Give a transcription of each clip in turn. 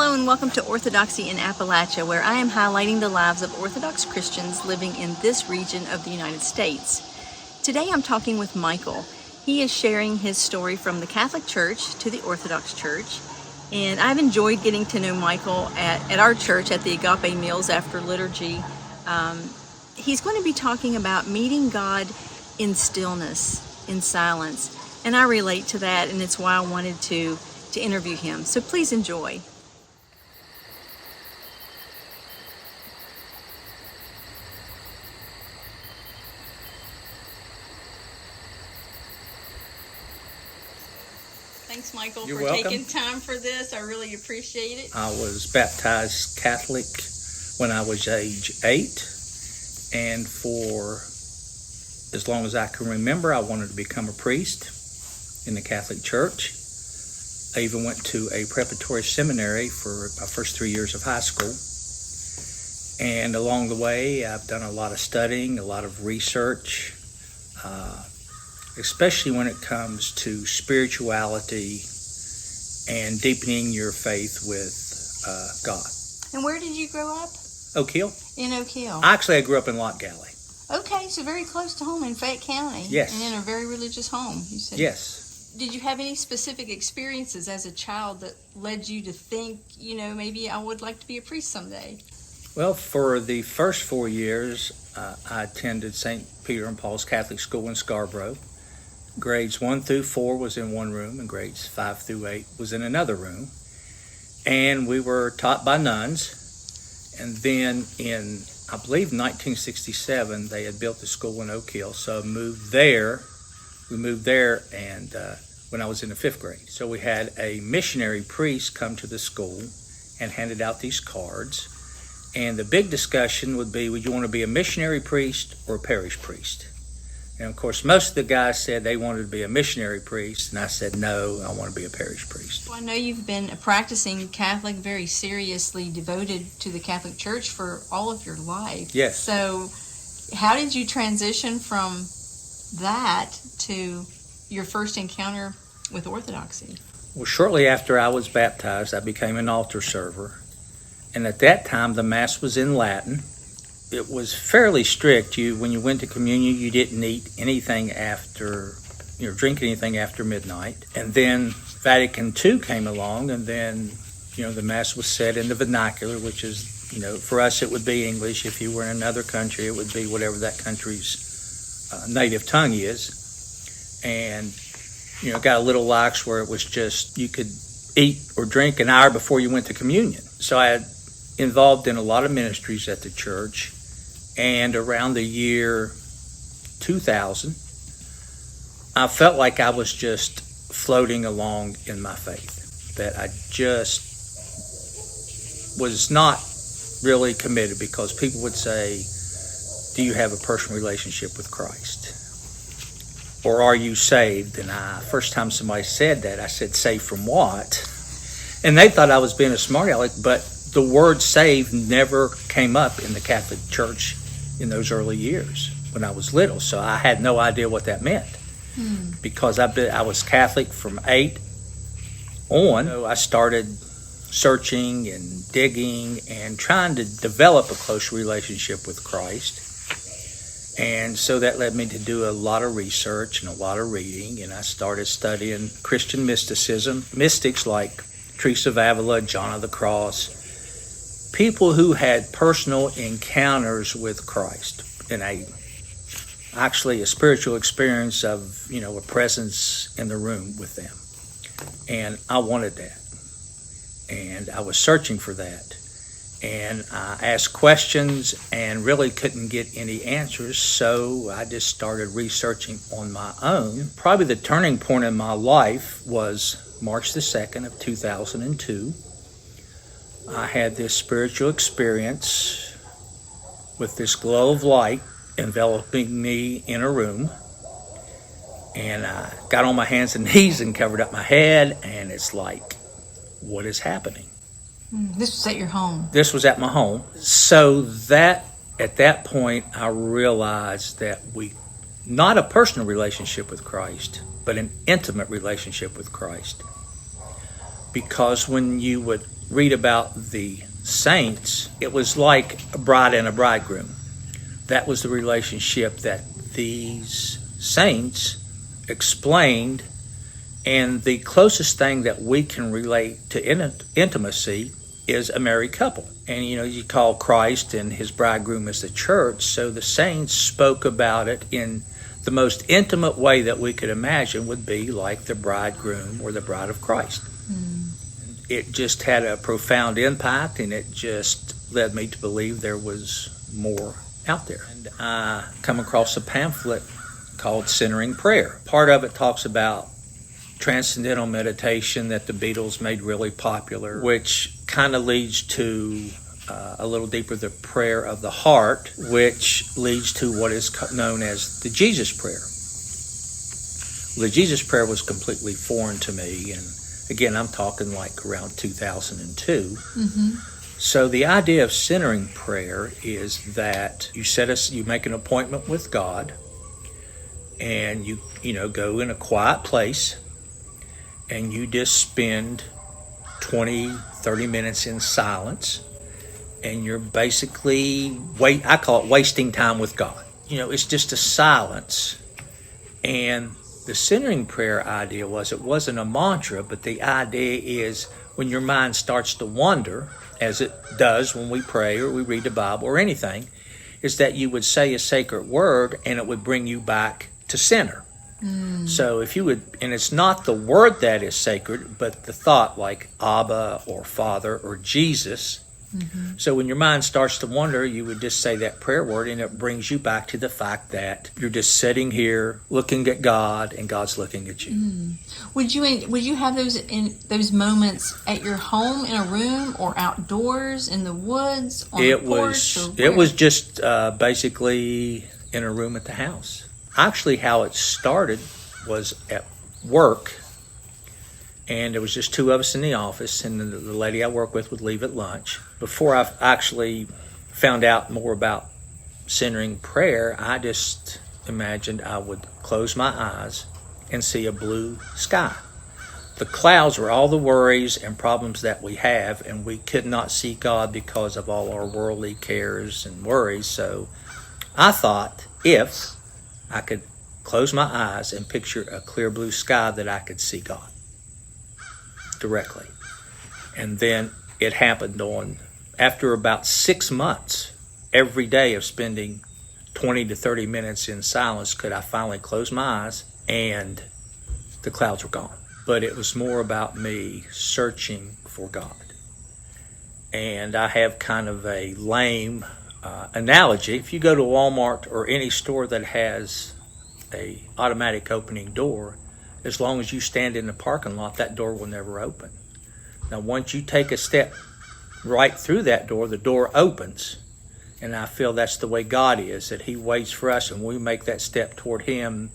Hello and welcome to Orthodoxy in Appalachia, where I am highlighting the lives of Orthodox Christians living in this region of the United States. Today I'm talking with Michael. He is sharing his story from the Catholic Church to the Orthodox Church, and I've enjoyed getting to know Michael at our church at the Agape meals after liturgy. He's going to be talking about meeting God in stillness, in silence, and I relate to that, and it's why I wanted to interview him. So please enjoy. Thanks, Michael, You're for welcome. taking time for this. I really appreciate it. I was baptized Catholic when I was age 8, and for as long as I can remember, I wanted to become a priest in the Catholic Church. I even went to a preparatory seminary for my first 3 years of high school. And along the way, I've done a lot of studying, a lot of research, especially when it comes to spirituality and deepening your faith with God. And where did you grow up? Oak Hill? In Oak Hill. Actually, I grew up in Lock Galley. Okay, so very close to home in Fayette County. Yes. And in a very religious home, you said. Yes. Did you have any specific experiences as a child that led you to think, maybe I would like to be a priest someday? Well, for the first 4 years, I attended St. Peter and Paul's Catholic School in Scarborough. Grades 1 through 4 was in one room, and grades 5 through 8 was in another room. And we were taught by nuns. And then in, I believe, 1967, they had built the school in Oak Hill, so I moved there. We moved there and when I was in the 5th grade. So we had a missionary priest come to the school and handed out these cards. And the big discussion would be, would you want to be a missionary priest or a parish priest? And of course, most of the guys said they wanted to be a missionary priest, and I said, no, I want to be a parish priest. Well, I know you've been a practicing Catholic, very seriously devoted to the Catholic Church for all of your life. Yes. So how did you transition from that to your first encounter with Orthodoxy? Well, shortly after I was baptized, I became an altar server. And at that time, the Mass was in Latin. It was fairly strict. When you went to communion, you didn't eat anything after, drink anything after midnight. And then Vatican II came along, and then, the Mass was said in the vernacular, which is, for us it would be English. If you were in another country, it would be whatever that country's native tongue is. And, got a little lax where it was just, you could eat or drink an hour before you went to communion. So I had involved in a lot of ministries at the church. And around the year 2000, I felt like I was just floating along in my faith, that I just was not really committed, because people would say, do you have a personal relationship with Christ? Or are you saved? And first time somebody said that, I said, saved from what? And they thought I was being a smart aleck, but the word saved never came up in the Catholic Church in those early years when I was little. So I had no idea what that meant, because I was Catholic from 8 on. So I started searching and digging and trying to develop a close relationship with Christ. And so that led me to do a lot of research and a lot of reading, and I started studying Christian mysticism, mystics like Teresa of Avila, John of the Cross, people who had personal encounters with Christ and actually a spiritual experience of, a presence in the room with them. And I wanted that. And I was searching for that. And I asked questions and really couldn't get any answers, so I just started researching on my own. Probably the turning point in my life was March the 2nd of 2002. I had this spiritual experience with this glow of light enveloping me in a room. And I got on my hands and knees and covered up my head, and it's like, what is happening? This was at your home. This was at my home. So that at that point, I realized that not a personal relationship with Christ, but an intimate relationship with Christ. Because when you would read about the saints, it was like a bride and a bridegroom. That was the relationship that these saints explained, and the closest thing that we can relate to intimacy is a married couple. And you call Christ and his bridegroom as the church, so the saints spoke about it in the most intimate way that we could imagine would be like the bridegroom or the bride of Christ. It just had a profound impact, and it just led me to believe there was more out there. And I come across a pamphlet called Centering Prayer. Part of it talks about transcendental meditation that the Beatles made really popular, which kind of leads to a little deeper the prayer of the heart, which leads to what is known as the Jesus prayer. Well, the Jesus prayer was completely foreign to me, and again, I'm talking like around 2002. So the idea of centering prayer is that you make an appointment with God, and you go in a quiet place, and you just spend 20-30 minutes in silence, and you're basically I call it wasting time with God. It's just a silence. And the centering prayer idea it wasn't a mantra, but the idea is when your mind starts to wander, as it does when we pray or we read the Bible or anything, is that you would say a sacred word and it would bring you back to center. So if you would, and it's not the word that is sacred, but the thought, like Abba or Father or Jesus. So when your mind starts to wander, you would just say that prayer word, and it brings you back to the fact that you're just sitting here looking at God, and God's looking at you. Would you have those moments at your home in a room, or outdoors in the woods on the porch? It was just basically in a room at the house. Actually, how it started was at work, and there was just two of us in the office, and the lady I work with would leave at lunch. Before I actually found out more about centering prayer, I just imagined I would close my eyes and see a blue sky. The clouds were all the worries and problems that we have, and we could not see God because of all our worldly cares and worries. So I thought if I could close my eyes and picture a clear blue sky, that I could see God directly. And then it happened after about 6 months, every day of spending 20 to 30 minutes in silence, could I finally close my eyes, and the clouds were gone. But it was more about me searching for God. And I have kind of a lame analogy. If you go to Walmart or any store that has a automatic opening door, as long as you stand in the parking lot, that door will never open. Now, once you take a step right through that door, the door opens. And I feel that's the way God is, that he waits for us, and we make that step toward him.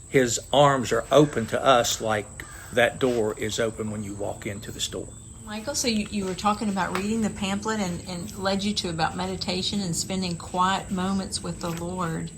His arms are open to us like that door is open when you walk into the store. Michael, so you were talking about reading the pamphlet and led you to about meditation and spending quiet moments with the Lord,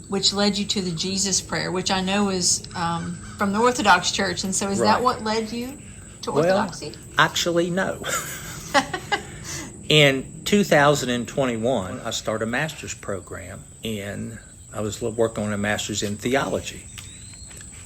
which led you to the Jesus prayer, which I know is from the Orthodox Church. And so is that what led you to Orthodoxy? Well, actually, no. In 2021, I started a master's program, and I was working on a master's in theology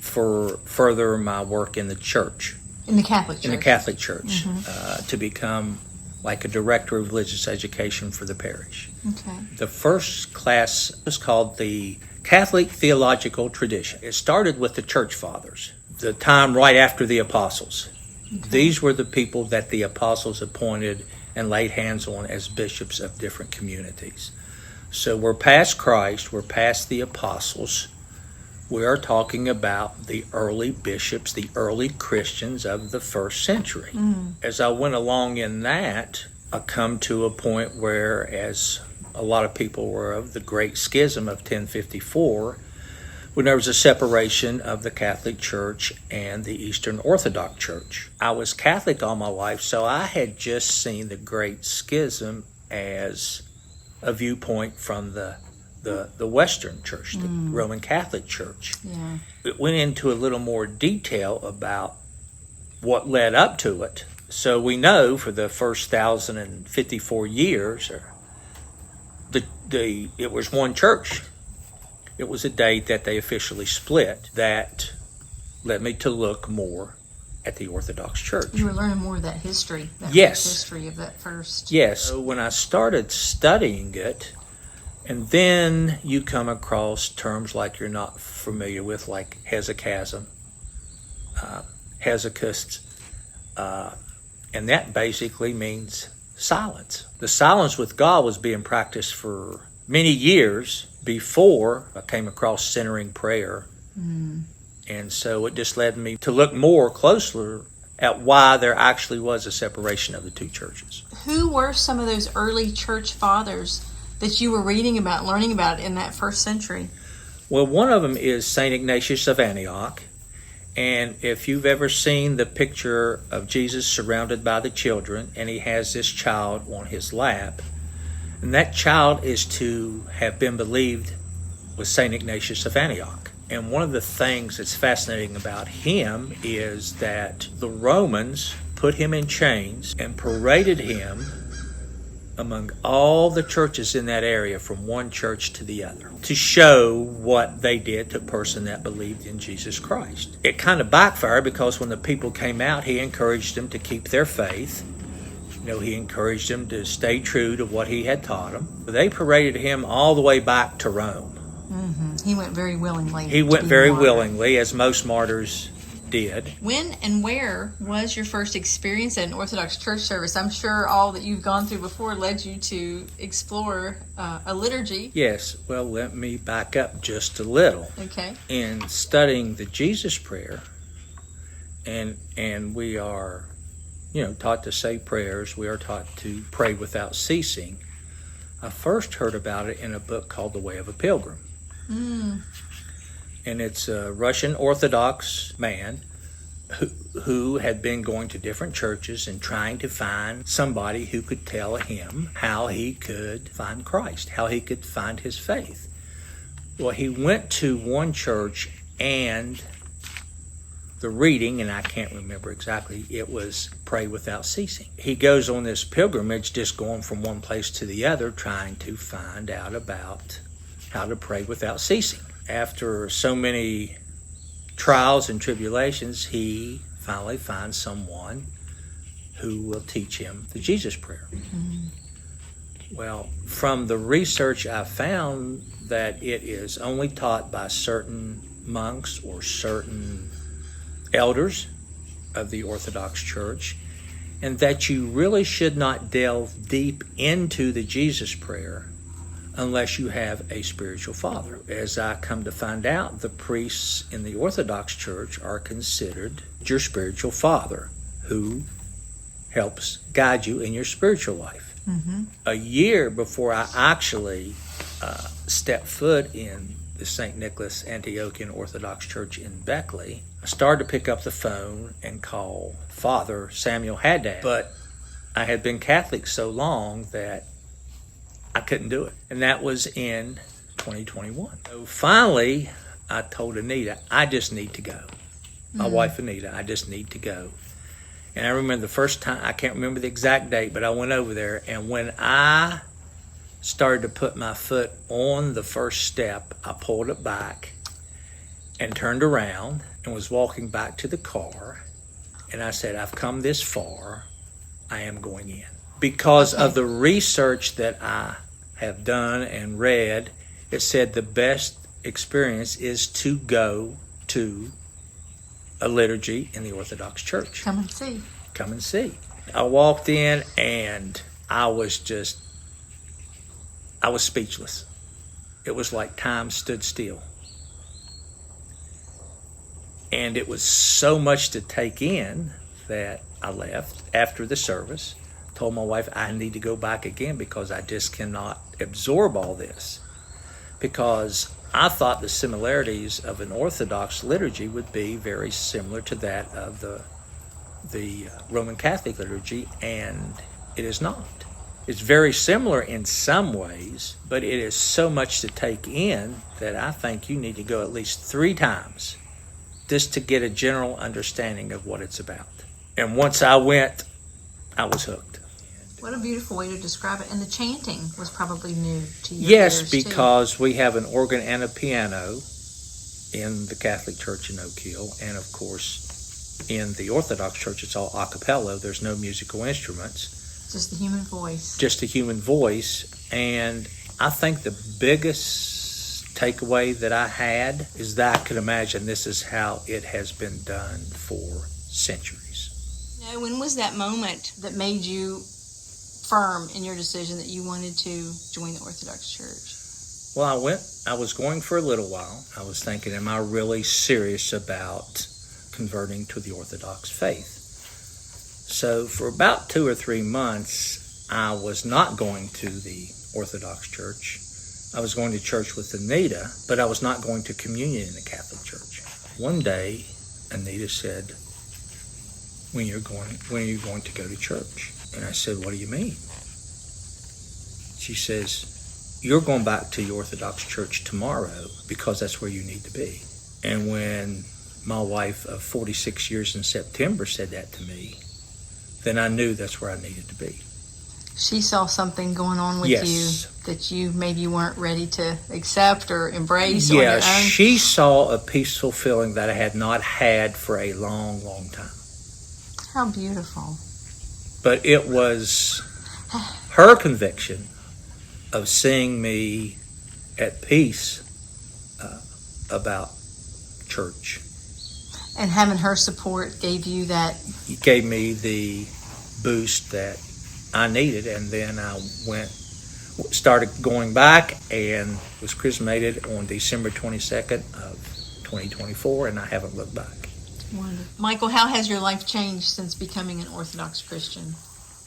for further my work in the church. In the Catholic Church? In the Catholic Church, to become like a director of religious education for the parish. Okay. The first class was called the Catholic Theological Tradition. It started with the Church Fathers, the time right after the Apostles. Okay. These were the people that the Apostles appointed and laid hands on as bishops of different communities. So we're past Christ, we're past the Apostles. We are talking about the early bishops, the early Christians of the first century. As I went along in that, I come to a point where, as a lot of people were of the Great Schism of 1054, when there was a separation of the Catholic Church and the Eastern Orthodox Church. I was Catholic all my life, so I had just seen the Great Schism as a viewpoint from the Western Church, the Roman Catholic Church. Yeah. It went into a little more detail about what led up to it. So we know for the first 1,054 years, it was one church. It was a date that they officially split that led me to look more at the Orthodox Church. You were learning more of that history. Yes. History of that first. Yes. So when I started studying it, and then you come across terms like you're not familiar with, like hesychasm, hesychast, and that basically means silence. The silence with God was being practiced for many years before I came across centering prayer. And so it just led me to look more closely at why there actually was a separation of the two churches. Who were some of those early church fathers that you were reading about, learning about in that first century? Well, one of them is St. Ignatius of Antioch. And if you've ever seen the picture of Jesus surrounded by the children, and he has this child on his lap, and that child is to have been believed with St. Ignatius of Antioch. And one of the things that's fascinating about him is that the Romans put him in chains and paraded him among all the churches in that area from one church to the other to show what they did to a person that believed in Jesus Christ. It kind of backfired because when the people came out, he encouraged them to keep their faith. He encouraged them to stay true to what he had taught them. They paraded him all the way back to Rome. He went very willingly. He went very willingly, as most martyrs did. When and where was your first experience at an Orthodox church service? I'm sure all that you've gone through before led you to explore a liturgy. Yes. Well, let me back up just a little. Okay. In studying the Jesus prayer, and we are, taught to say prayers. We are taught to pray without ceasing. I first heard about it in a book called The Way of a Pilgrim. And it's a Russian Orthodox man who had been going to different churches and trying to find somebody who could tell him how he could find Christ, how he could find his faith. Well, he went to one church, and the reading, and I can't remember exactly, it was pray without ceasing. He goes on this pilgrimage, just going from one place to the other, trying to find out about how to pray without ceasing. After so many trials and tribulations, he finally finds someone who will teach him the Jesus prayer. Well, from the research I found that it is only taught by certain monks or certain elders of the Orthodox Church, and that you really should not delve deep into the Jesus prayer unless you have a spiritual father. As I come to find out, the priests in the Orthodox Church are considered your spiritual father who helps guide you in your spiritual life. A year before I actually stepped foot in the St. Nicholas Antiochian Orthodox Church in Beckley, I started to pick up the phone and call Father Samuel Haddad. But I had been Catholic so long that I couldn't do it. And that was in 2021. So finally, I told Anita, I just need to go. My wife, Anita, I just need to go. And I remember the first time, I can't remember the exact date, but I went over there. And when I started to put my foot on the first step, I pulled it back and turned around and was walking back to the car. And I said, I've come this far. I am going in. Because of the research that I have done and read, it said the best experience is to go to a liturgy in the Orthodox Church. Come and see. Come and see. I walked in and I was speechless. It was like time stood still. And it was so much to take in that I left after the service. Told my wife I need to go back again because I just cannot absorb all this. Because I thought the similarities of an Orthodox liturgy would be very similar to that of the Roman Catholic liturgy, and it is not. It's very similar in some ways, but it is so much to take in that I think you need to go at least 3 times just to get a general understanding of what it's about. And once I went I was hooked. What a beautiful way to describe it. And the chanting was probably new to your Yes, ears, too. because we have an organ and a piano in the Catholic Church in Oak Hill, and of course in the Orthodox Church it's all a cappella. There's no musical instruments. Just the human voice. Just the human voice. And I think the biggest takeaway that I had is that I could imagine this is how it has been done for centuries. Now, when was that moment that made you firm in your decision that you wanted to join the Orthodox Church? Well, I was going for a little while. I was thinking, am I really serious about converting to the Orthodox faith? So for about 2 or 3 months, I was not going to the Orthodox Church. I was going to church with Anita, but I was not going to communion in the Catholic Church. One day, Anita said, when are you going to go to church? And I said, what do you mean? She says, you're going back to the Orthodox Church tomorrow because that's where you need to be. And when my wife of 46 years in September said that to me, then I knew that's where I needed to be. She saw something going on with Yes. you that you maybe weren't ready to accept or embrace on Yeah, your own. she saw a peaceful feeling that I had not had for a long, long time. How beautiful. But it was her conviction of seeing me at peace about church. And having her support gave you that. It gave me the boost that I needed, and then I started going back and was chrismated on December 22nd of 2024, and I haven't looked back. Wonderful. Michael, how has your life changed since becoming an Orthodox Christian?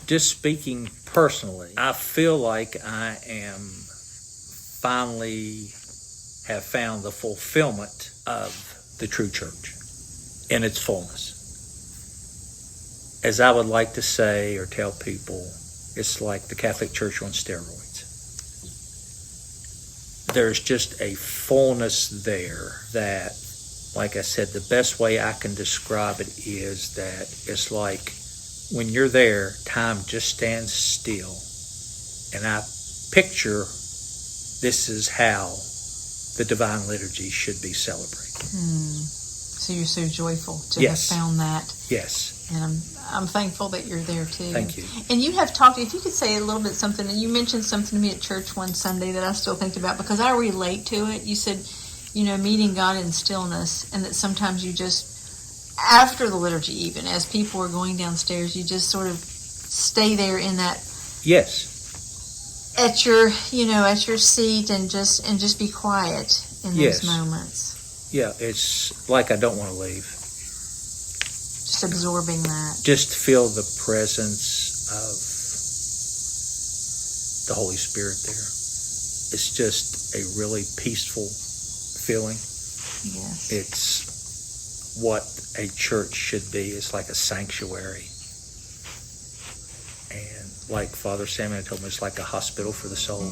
Just speaking personally, I feel like I am finally have found the fulfillment of the true church in its fullness. As I would like to say or tell people, it's like the Catholic Church on steroids. There's just a fullness there that, like I said, the best way I can describe it is that it's like when you're there, time just stands still. And I picture this is how the Divine Liturgy should be celebrated. So you're so joyful to Yes. have found that. Yes. And I'm thankful that you're there too. Thank you. And you have talked, if you could say a little bit something, and you mentioned something to me at church one Sunday that I still think about because I relate to it. You said, meeting God in stillness, and that sometimes you just, after the liturgy even, as people are going downstairs, you just sort of stay there in that. Yes. At your seat and just be quiet in Yes. those moments. Yeah, it's like I don't want to leave. Just absorbing that. Just feel the presence of the Holy Spirit there. It's just a really peaceful feeling. Yes. It's what a church should be. It's like a sanctuary. And like Father Samuel told me, it's like a hospital for the soul.